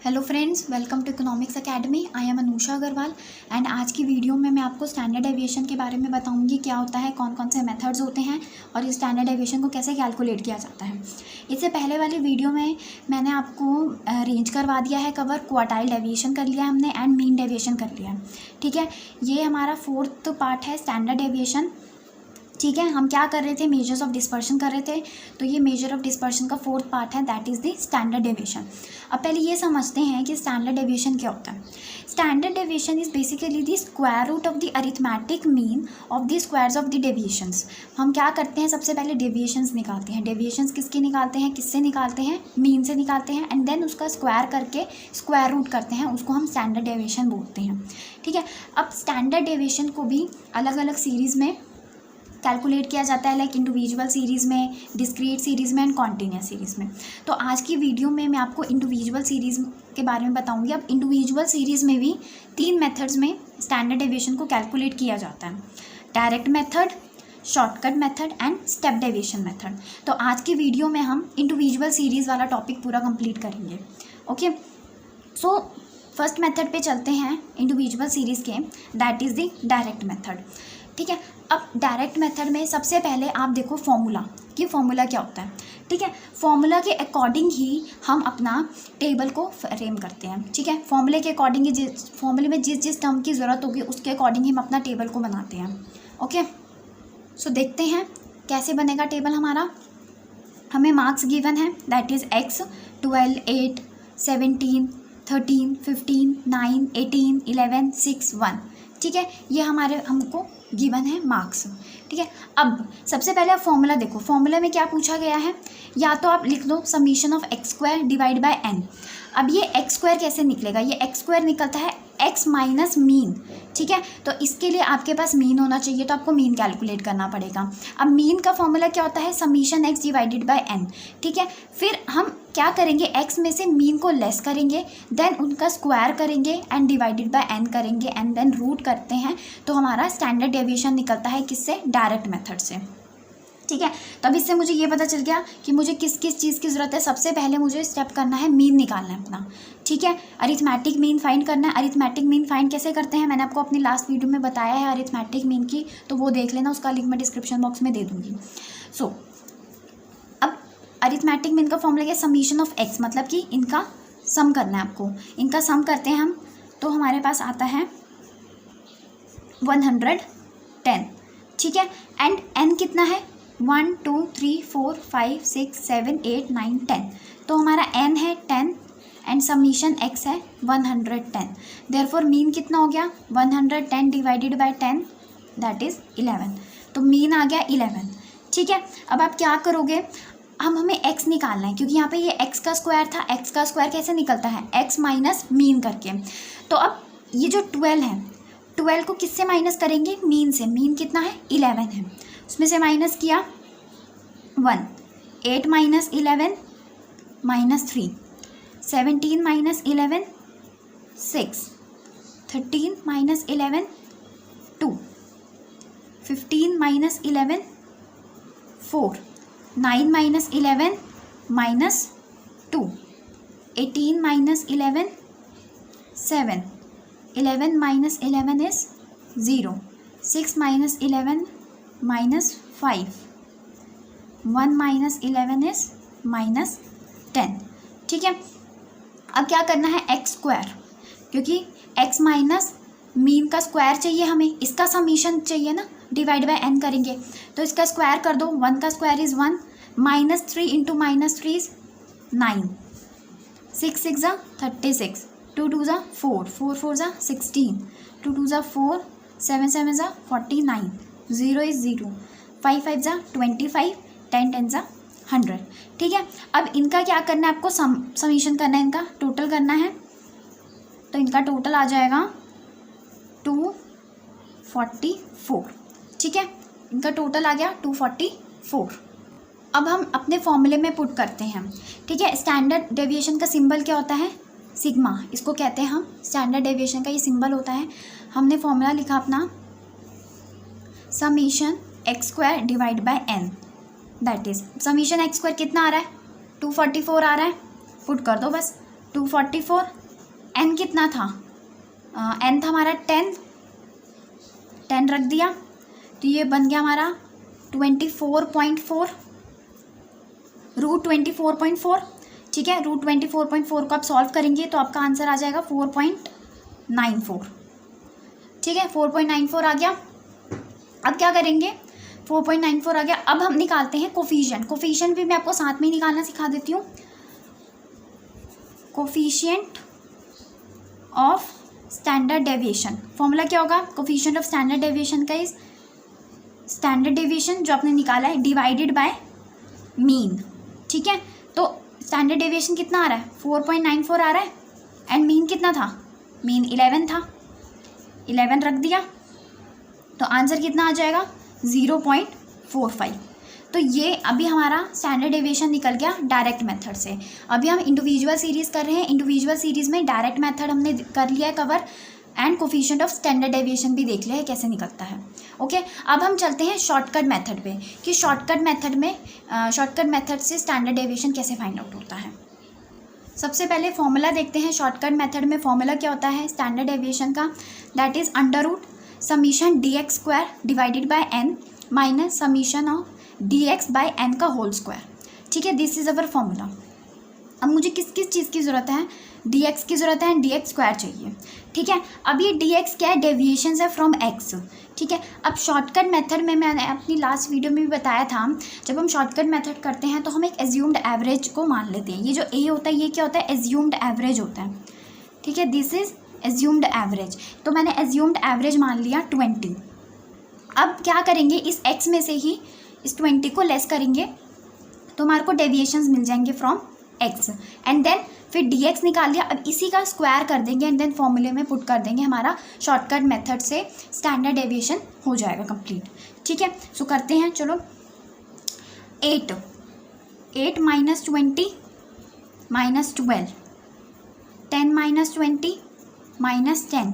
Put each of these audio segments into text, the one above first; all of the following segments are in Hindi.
Hello friends, welcome to economics academy. I am Anusha Agarwal and आज की वीडियो में मैं आपको स्टैंडर्ड डेविएशन के बारे में बताऊंगी, क्या होता है, कौन कौन से मेथड्स होते हैं और इस स्टैंडर्ड डेविएशन को कैसे कैलकुलेट किया जाता है। इससे पहले वाली वीडियो में मैंने आपको रेंज करवा दिया है कवर, क्वार्टाइल डेविएशन कर लिया हमने एंड मीन डेविएशन कर लिया। ठीक है, ये हमारा फोर्थ पार्ट है स्टैंडर्ड डेविएशन। ठीक है, हम क्या कर रहे थे, मेजर्स ऑफ डिस्पर्शन कर रहे थे, तो ये मेजर ऑफ डिस्पर्शन का फोर्थ पार्ट है, that is the standard deviation. अब पहले ये समझते हैं कि स्टैंडर्ड डेविएशन क्या होता है। Standard deviation is basically the square root of the arithmetic mean of the squares of the deviations. हम क्या करते हैं, सबसे पहले डेविएशंस निकालते हैं। डेविएशंस किसके निकालते हैं, किससे निकालते हैं, मीन से निकालते हैं एंड देन उसका स्क्वायर करके स्क्वायर रूट करते हैं, उसको हम स्टैंडर्ड डेविएशन बोलते हैं। ठीक है, अब स्टैंडर्ड डेविएशन को भी अलग अलग सीरीज़ में कैलकुलेट किया जाता है, लाइक इंडिविजुअल सीरीज़ में, डिस्क्रीट सीरीज़ में एंड कॉन्टीन्यूअस सीरीज़ में। तो आज की वीडियो में मैं आपको इंडिविजुअल सीरीज़ के बारे में बताऊंगी। अब इंडिविजुअल सीरीज़ में भी 3 मेथड्स में स्टैंडर्ड डेविएशन को कैलकुलेट किया जाता है, direct method, shortcut method and step deviation method. तो आज की वीडियो में हम इंडिविजुअल सीरीज़ वाला टॉपिक पूरा कंप्लीट करेंगे। ओके, सो फर्स्ट मेथड पे चलते हैं इंडिविजुअल सीरीज़ के, that is the direct method. ठीक है, अब डायरेक्ट मेथड में सबसे पहले आप देखो फॉर्मूला, कि फॉर्मूला क्या होता है। ठीक है, फॉर्मूला के अकॉर्डिंग ही हम अपना टेबल को फ्रेम करते हैं। ठीक है, फॉर्मूले के अकॉर्डिंग ही जिस फॉर्मूले में जिस टर्म की ज़रूरत होगी उसके अकॉर्डिंग ही हम अपना टेबल को बनाते हैं। ओके, सो देखते हैं कैसे बनेगा टेबल हमारा। हमें मार्क्स गिवन है, दैट इज़ एक्स, 12, 8, 17, 13, 15, 9, 18, 11, 6, 1। ठीक है, ये हमारे हमको गिवन है मार्क्स। ठीक है, अब सबसे पहले आप फॉर्मूला देखो। फॉर्मूला में क्या पूछा गया है, या तो आप लिख दो summation of X square divide by N. अब ये एक्स स्क्वायर कैसे निकलेगा, ये एक्स स्क्वायर निकलता है एक्स माइनस मीन। ठीक है, तो इसके लिए आपके पास मीन होना चाहिए, तो आपको मीन कैलकुलेट करना पड़ेगा। अब मीन का फॉर्मूला क्या होता है, summation X divided by N. ठीक है, फिर हम क्या करेंगे, एक्स में से मीन को लेस करेंगे, देन उनका स्क्वायर करेंगे एंड डिवाइडेड बाय एन करेंगे एंड देन रूट करते हैं, तो हमारा स्टैंडर्ड डेविएशन निकलता है किससे, डायरेक्ट मेथड से। ठीक है, तो अब इससे मुझे ये पता चल गया कि मुझे किस किस चीज़ की ज़रूरत है। सबसे पहले मुझे स्टेप करना है, मीन निकालना है अपना। ठीक है, अरिथमेटिक मीन फाइंड करना है। अरिथमेटिक मीन फाइंड कैसे करते हैं, मैंने आपको अपनी लास्ट वीडियो में बताया है अरिथमेटिक मीन की, तो वो देख लेना, उसका लिंक मैं डिस्क्रिप्शन बॉक्स में दे दूँगी। सो अब अरिथमेटिक मीन का फॉर्मूला क्या, समीशन ऑफ एक्स, मतलब कि इनका सम करना है आपको। इनका सम करते हैं हम, तो हमारे पास आता है 110। ठीक है, एंड एन कितना है, 1 2 3 4 5 6 7 8 9 10, तो हमारा n है 10 एंड समीशन x है 110। देयरफॉर मीन कितना हो गया, 110 डिवाइडेड बाय 10, दैट इज़ 11, तो मीन आ गया 11। ठीक है, अब आप क्या करोगे, हमें x निकालना है, क्योंकि यहाँ पे ये x का स्क्वायर था। x का स्क्वायर कैसे निकलता है, x माइनस मीन करके। तो अब ये जो 12 है, 12 को किससे माइनस करेंगे, मीन से। मीन कितना है, 11 है, उसमें से माइनस किया 1, 8 minus 11 minus 3, 17 minus 11 6, 13 minus 11 2, 15 minus 11 4, 9 minus 11 minus 2, 18 minus 11 7, 11 minus 11 is 0, 6 minus 11 minus 5, 1 minus 11 is minus 10। ठीक है, अब क्या करना है, एक्स स्क्वायर, क्योंकि एक्स माइनस मीन का स्क्वायर चाहिए हमें, इसका समीशन चाहिए ना, डिवाइड बाय एन करेंगे, तो इसका स्क्वायर कर दो। 1 का स्क्वायर इज़ 1, -3 इंटू -3 इज़ 9, 6 6 ज़ा 36, 2 2 ज़ा 4, 4 4 ज़ा 16, 2 2 ज़ा 4, 7 7 ज़ा 49, 0 इज़ 0, 5 5 ज़ा 25, 10 10 ज़ा 100। ठीक है, अब इनका क्या करना है, आपको समीशन करना है, इनका टोटल करना है, तो इनका टोटल आ जाएगा 244। ठीक है, इनका टोटल आ गया 244। अब हम अपने फॉर्मूले में पुट करते हैं। ठीक है, स्टैंडर्ड डेविएशन का सिंबल क्या होता है, सिग्मा, इसको कहते हैं हम, स्टैंडर्ड डेविएशन का ये सिंबल होता है। हमने फॉर्मूला लिखा अपना, summation X square divide by N, that is summation X square कितना आ रहा है, 244 आ रहा है, पुट कर दो बस, 244, n कितना था, n था हमारा 10 रख दिया, तो ये बन गया हमारा 24.4, √24.4। ठीक है, √24.4 को आप सॉल्व करेंगे तो आपका आंसर आ जाएगा 4.94। ठीक है, 4.94 आ गया। अब क्या करेंगे, 4.94 आ गया, अब हम निकालते हैं कोफिशिएंट भी मैं आपको साथ में ही निकालना सिखा देती हूँ। Coefficient of standard deviation, formula क्या होगा, कोफिशिएंट ऑफ स्टैंडर्ड डेविएशन का इज स्टैंडर्ड डेविएशन जो आपने निकाला है डिवाइडेड बाय मीन। ठीक है, तो स्टैंडर्ड डेविएशन कितना आ रहा है, 4.94 आ रहा है, एंड मीन कितना था, मीन 11 था, 11 रख दिया, तो आंसर कितना आ जाएगा 0.45। तो ये अभी हमारा स्टैंडर्ड डेविएशन निकल गया डायरेक्ट मेथड से। अभी हम इंडिविजुअल सीरीज़ कर रहे हैं, इंडिविजुअल सीरीज़ में डायरेक्ट मेथड हमने कर लिया है cover, and coefficient of standard deviation भी देख लिया है कैसे निकलता है। ओके, अब हम चलते हैं शॉर्टकट मेथड पे कि शॉर्टकट मेथड से स्टैंडर्ड डेविएशन कैसे फाइंड आउट होता है। सबसे पहले फॉर्मूला देखते हैं। शॉर्टकट मेथड में फॉर्मूला क्या होता है स्टैंडर्ड डेविएशन का, दैट इज √समीशन dx² divided by n minus summation of dx by n का होल स्क्वायर। ठीक है, दिस इज अवर फॉर्मूला। अब मुझे किस किस चीज़ की ज़रूरत है, dx की ज़रूरत है, dx² चाहिए। ठीक है, अब ये dx क्या है, डेविएशन है फ्रॉम x। ठीक है, अब शॉर्टकट मेथड में मैंने अपनी लास्ट वीडियो में भी बताया था, जब हम शॉर्टकट मेथड करते हैं तो हम एक एज्यूम्ड एवरेज को मान लेते हैं। ये जो a होता है ये क्या होता है, एज्यूम्ड एवरेज होता है। ठीक है, दिस इज एज्यूम्ड एवरेज। तो मैंने एज्यूम्ड एवरेज मान लिया 20। अब क्या करेंगे, इस x में से ही इस 20 को लेस करेंगे तो हमारे को डेविएशंस मिल जाएंगे फ्रॉम x, एंड देन फिर dx निकाल लिया। अब इसी का स्क्वायर कर देंगे एंड देन फॉर्मूले में पुट कर देंगे, हमारा शॉर्टकट मेथड से स्टैंडर्ड डेविएशन हो जाएगा कंप्लीट। ठीक है, सो करते हैं, चलो 8 minus 20 minus 12, 10 minus 20 minus 10,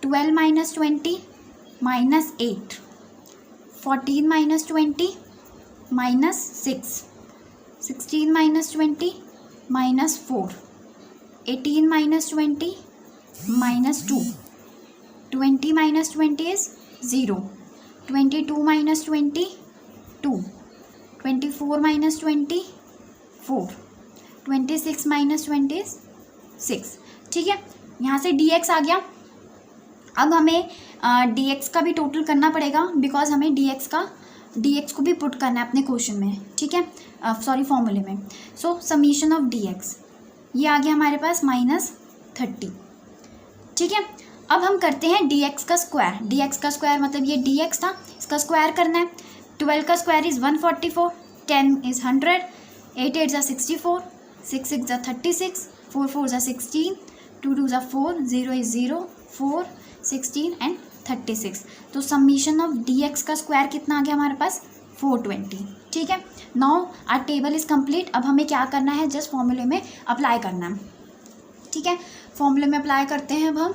12 minus 20 minus 8, 14 minus 20 minus 6, 16 minus 20 minus 4, 18 minus 20 minus 2, 20 minus 20 is 0, 22 minus 20 2, 24 minus 20 4, 26 minus 20 is 6। ठीक है, यहाँ से dx आ गया। अब हमें dx का भी टोटल करना पड़ेगा, बिकॉज हमें dx को भी पुट करना है अपने क्वेश्चन में। ठीक है, सॉरी फॉर्मूले में। सो समीशन ऑफ dx ये आ गया हमारे पास -30। ठीक है, अब हम करते हैं dx का स्क्वायर। dx का स्क्वायर मतलब ये dx था, इसका स्क्वायर करना है। 12 का स्क्वायर इज़ 144, 10 इज़ 100, 8 8 ज़ा 64, 6 6 ज़ा 36, 4 4 ज़ा 16, 2 2 ज़ा 4, 0 इज़ 0, 4 16 एंड 36। तो समीशन ऑफ dx का स्क्वायर कितना आ गया हमारे पास 420। ठीक है, now our table is complete. अब हमें क्या करना है, जस्ट फॉर्मूले में अप्लाई करना है। ठीक है, फॉर्मूले में अप्लाई करते हैं। अब हम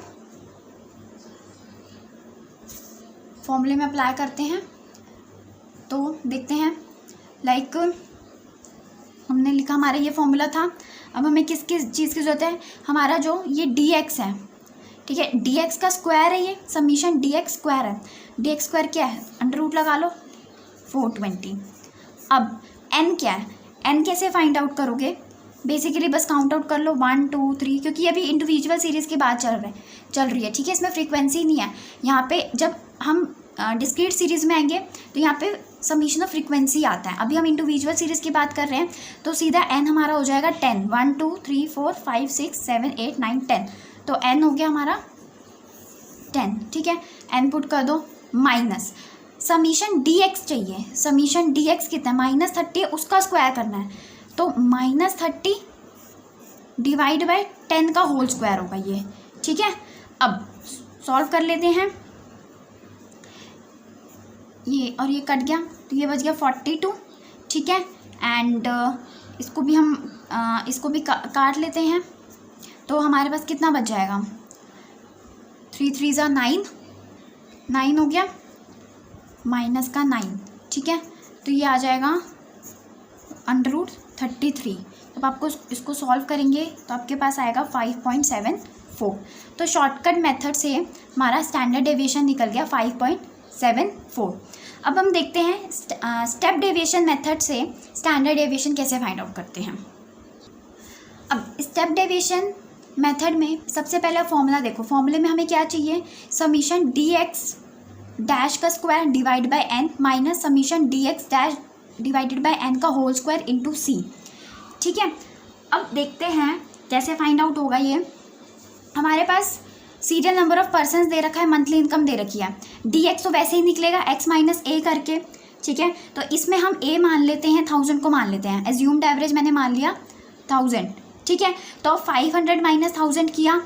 फॉर्मूले में अप्लाई करते हैं तो देखते हैं, लाइक हमने लिखा हमारा ये फॉर्मूला था। अब हमें किस किस चीज़ की ज़रूरत है, हमारा जो ये dx है, ठीक है, dx का स्क्वायर है, ये समीशन dx स्क्वायर है। dx स्क्वायर क्या है, अंडर रूट लगा लो 420। अब n क्या है, n कैसे फाइंड आउट करोगे, बेसिकली बस काउंट आउट कर लो 1 2 3, क्योंकि अभी इंडिविजुअल सीरीज़ की बात चल रही है। ठीक है, इसमें फ्रीक्वेंसी नहीं है। यहाँ पे जब हम डिस्क्रीट सीरीज़ में आएंगे तो यहाँ पे समीशन ऑफ फ्रीक्वेंसी आता है। अभी हम इंडिविजुअल सीरीज़ की बात कर रहे हैं, तो सीधा n हमारा हो जाएगा 10, 1 2 3 4 5 6 7 8 9 10, तो n हो गया हमारा 10। ठीक है, n पुट कर दो, माइनस समीशन dx चाहिए। समीशन dx कितना है, -30, उसका स्क्वायर करना है, तो -30 डिवाइड बाय 10 का होल स्क्वायर होगा ये। ठीक है, अब सॉल्व कर लेते हैं। ये और ये कट गया तो ये बच गया 42। ठीक है, एंड इसको भी हम इसको भी काट लेते हैं, तो हमारे पास कितना बच जाएगा, 3 3 ज़ा 9, 9 हो गया, माइनस का 9। ठीक है, तो ये आ जाएगा अंडर रूट 33। जब आपको इसको सॉल्व करेंगे तो आपके पास आएगा 5.74। तो शॉर्टकट मेथड से हमारा स्टैंडर्ड डेविएशन निकल गया 5.74। अब हम देखते हैं स्टेप डेविएशन मेथड से स्टैंडर्ड डेविएशन कैसे फाइंड आउट करते हैं। अब स्टेप डेविएशन मेथड में सबसे पहला फॉर्मूला देखो, फॉर्मूले में हमें क्या चाहिए, समीशन डी एक्स डैश का square divide by N minus summation D X dash divided by N का होल स्क्वायर इंटू सी। ठीक है, अब देखते हैं कैसे फाइंड आउट होगा ये। हमारे पास सीरियल नंबर ऑफ पर्सनस दे रखा है, मंथली इनकम दे रखी है, डी एक्स तो वैसे ही निकलेगा एक्स माइनस ए करके। ठीक है, तो इसमें हम ए मान लेते हैं, 1000 को मान लेते हैं, एज्यूम्ड एवरेज मैंने मान लिया 1000। ठीक है, तो 500 माइनस 1000 किया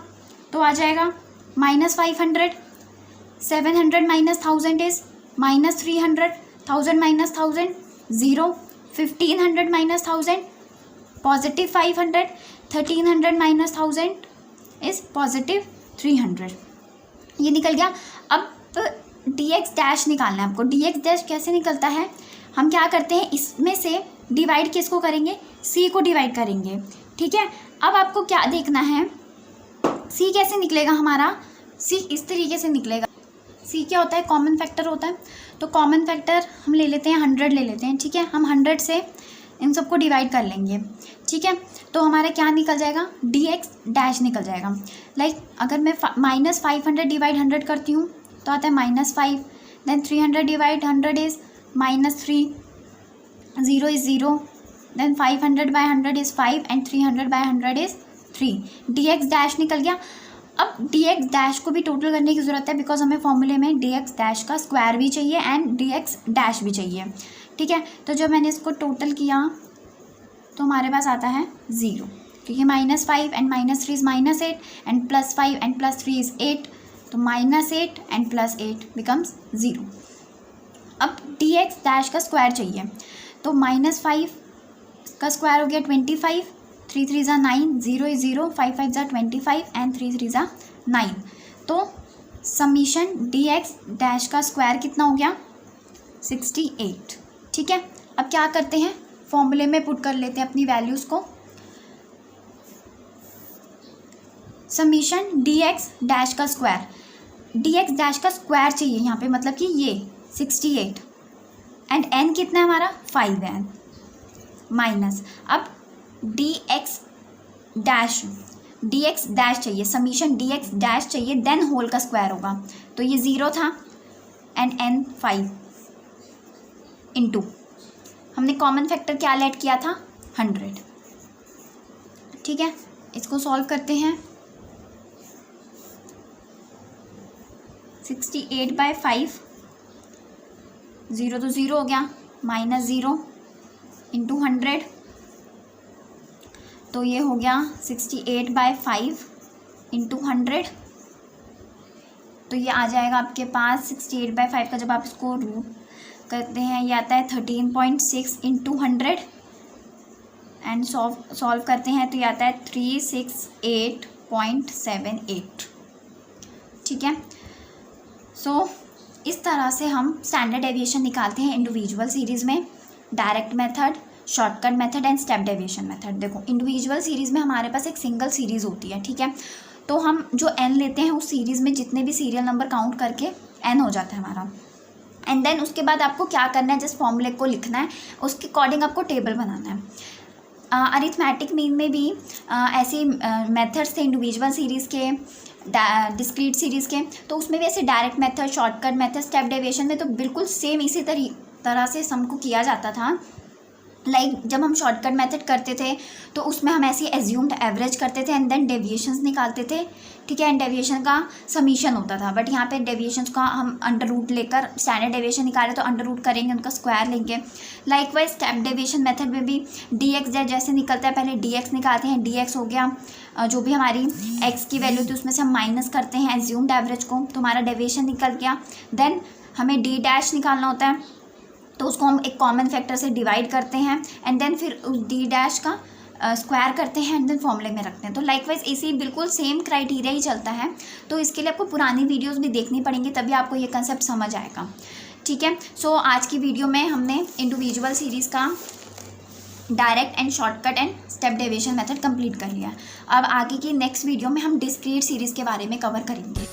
तो आ जाएगा -500, 700 minus 1000 is -300, 1000 minus 1000 0, 1500 minus 1000 +500, 1300 minus 1000 is +300। ये निकल गया। अब डी एक्स डैश निकालना है आपको। डी एक्स डैश कैसे निकलता है, हम क्या करते हैं, इसमें से डिवाइड किसको करेंगे, सी को डिवाइड करेंगे। ठीक है, अब आपको क्या देखना है, सी कैसे निकलेगा हमारा, सी इस तरीके से निकलेगा। सी क्या होता है, कॉमन फैक्टर होता है। तो कॉमन फैक्टर हम ले लेते हैं 100 ले लेते हैं। ठीक है, हम 100 से इन सबको डिवाइड कर लेंगे। ठीक है, तो हमारा क्या निकल जाएगा, डी एक्स डैश निकल जाएगा। लाइक अगर मैं -500 डिवाइड 100 करती हूँ तो आता है -5, then 300 divide 100 is -3, 0 is 0, then 500 by 100 is 5 and 300 by 100 is 3। D X dash निकल गया। अब डी एक्स डैश को भी टोटल करने की ज़रूरत है, बिकॉज हमें फॉर्मूले में डी एक्स डैश का स्क्वायर भी चाहिए एंड डी एक्स डैश भी चाहिए। ठीक है, तो जब मैंने इसको टोटल किया तो हमारे पास आता है 0, क्योंकि -5 and -3 is -8 and +5 and +3 is 8, तो -8 एंड +8 बिकम्स 0। अब डी एक्स डैश का स्क्वायर चाहिए, तो -5 का स्क्वायर हो गया 25, 3 3 ज़ा 9, 0 इज़ 0, 5 5 ज़ा 25 एंड 3 3 ज़ा 9। तो समीशन डी एक्स डैश का स्क्वायर कितना हो गया, 68। ठीक है, अब क्या करते हैं, फॉर्मूले में पुट कर लेते हैं अपनी वैल्यूज़ को। समीशन डी एक्स डैश का स्क्वायर, डी एक्स डैश का स्क्वायर चाहिए यहाँ पे, मतलब कि ये 68 एंड एन कितना है हमारा 5 है, माइनस अब डी एक्स डैश चाहिए, समीशन डी एक्स डैश चाहिए, देन होल का स्क्वायर होगा। तो ये 0 था एंड एन 5 इंटू हमने कॉमन फैक्टर क्या ऐड किया था 100। ठीक है, इसको सॉल्व करते हैं। 68 बाय 5, 0 तो 0 हो गया, -0 इंटू 100, तो ये हो गया 68 बाय 5 इंटू 100, तो ये आ जाएगा आपके पास 68 बाय 5 का जब आप इसको रूट करते हैं ये आता है 13.6 इंटू 100 एंड सॉल्व करते हैं तो ये आता है 368.78। ठीक है, सो इस तरह से हम स्टैंडर्ड डेविएशन निकालते हैं इंडिविजुअल सीरीज़ में, direct method, shortcut method and step deviation method. देखो इंडिविजुअल सीरीज़ में हमारे पास एक सिंगल सीरीज़ होती है। ठीक है, तो हम जो n लेते हैं उस सीरीज़ में जितने भी सीरियल नंबर काउंट करके n हो जाता है हमारा, एंड देन उसके बाद आपको क्या करना है, जिस फॉर्मूले को लिखना है उसके अकॉर्डिंग आपको टेबल बनाना है। अरिथमेटिक मीन में भी ऐसे मेथड्स थे इंडिविजुअल सीरीज़ के, डिस्क्रीट सीरीज़ के, तो उसमें भी ऐसे direct method, shortcut method, step deviation में तो बिल्कुल सेम इसी तरह से सम को किया जाता था। लाइक जब हम शॉर्टकट मेथड करते थे तो उसमें हम ऐसी एज्यूम्ड एवरेज करते थे एंड देन डेविएशंस निकालते थे। ठीक है, एंड डेविएशन का समीशन होता था, बट यहाँ पे डेविएशंस का हम अंडर रूट लेकर स्टैंडर्ड डेविएशन निकाले तो अंडर रूट करेंगे, उनका स्क्वायर लेंगे। लाइकवाइज स्टेप डेविएशन मेथड में भी डी एक्स जैसे निकलता है, पहले डी एक्स निकालते हैं, डी एक्स हो गया जो भी हमारी एक्स की वैल्यू थी उसमें से हम माइनस करते हैं एज्यूम्ड एवरेज को, तो हमारा डेविएशन निकल गया। देन हमें डी डैश निकालना होता है, तो उसको हम एक कॉमन फैक्टर से डिवाइड करते हैं एंड देन फिर उस डी डैश का स्क्वायर करते हैं एंड देन फॉर्मूले में रखते हैं। तो लाइकवाइज इसी बिल्कुल सेम क्राइटेरिया ही चलता है, तो इसके लिए आपको पुरानी वीडियोस भी देखनी पड़ेंगी, तभी आपको ये कंसेप्ट समझ आएगा। ठीक है, सो आज की वीडियो में हमने इंडिविजुअल सीरीज़ का direct and shortcut and step deviation method complete कर लिया। अब आगे की नेक्स्ट वीडियो में हम डिस्क्रीट सीरीज़ के बारे में कवर करेंगे।